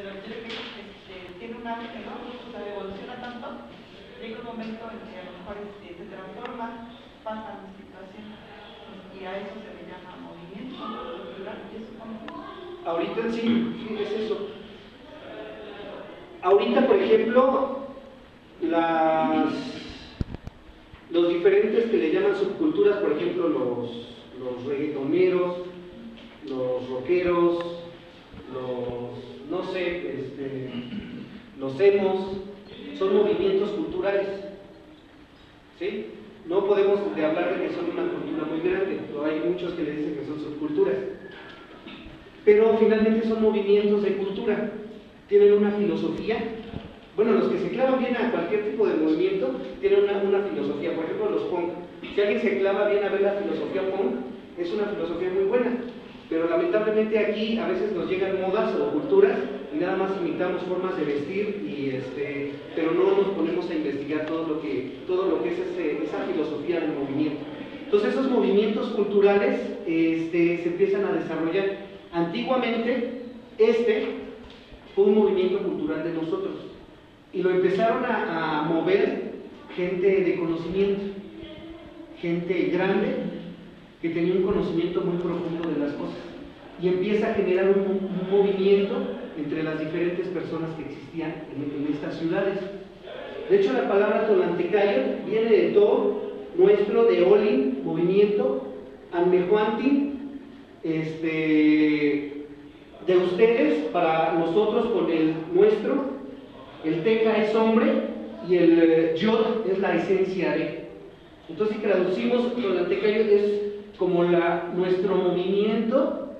pero quiere que tiene un auge, ¿no? O sea, evoluciona tanto, llega un momento en que a lo mejor se transforma, pasan situaciones, y a eso se le llama movimiento cultural, y eso como... Ahorita sí, es eso. Ahorita, por ejemplo, los diferentes que le llaman subculturas, por ejemplo, los reggaetoneros, los rockeros, no sé, los emos, son movimientos culturales, ¿sí? No podemos hablar de que son una cultura muy grande, pero hay muchos que le dicen que son subculturas, pero finalmente son movimientos de cultura, tienen una filosofía. Bueno, los que se clavan bien a cualquier tipo de movimiento tienen una filosofía. Por ejemplo, los punk. Si alguien se clava bien a ver la filosofía punk, es una filosofía muy buena. Pero lamentablemente aquí a veces nos llegan modas o culturas y nada más imitamos formas de vestir, pero no nos ponemos a investigar todo lo que es esa filosofía del movimiento. Entonces esos movimientos culturales se empiezan a desarrollar. Antiguamente fue un movimiento cultural de nosotros. Y lo empezaron a mover gente de conocimiento, gente grande que tenía un conocimiento muy profundo de las cosas. Y empieza a generar un movimiento entre las diferentes personas que existían en estas ciudades. De hecho, la palabra Tolantecayo viene de todo, nuestro, de Olin, movimiento, Anmejuanti, de ustedes, para nosotros con el nuestro. El teca es hombre y el yod es la esencia de. Entonces, si traducimos, Tolantecayo es como nuestro movimiento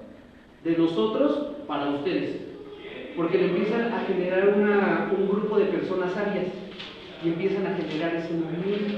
de nosotros para ustedes, porque le empiezan a generar un grupo de personas sabias y empiezan a generar ese movimiento.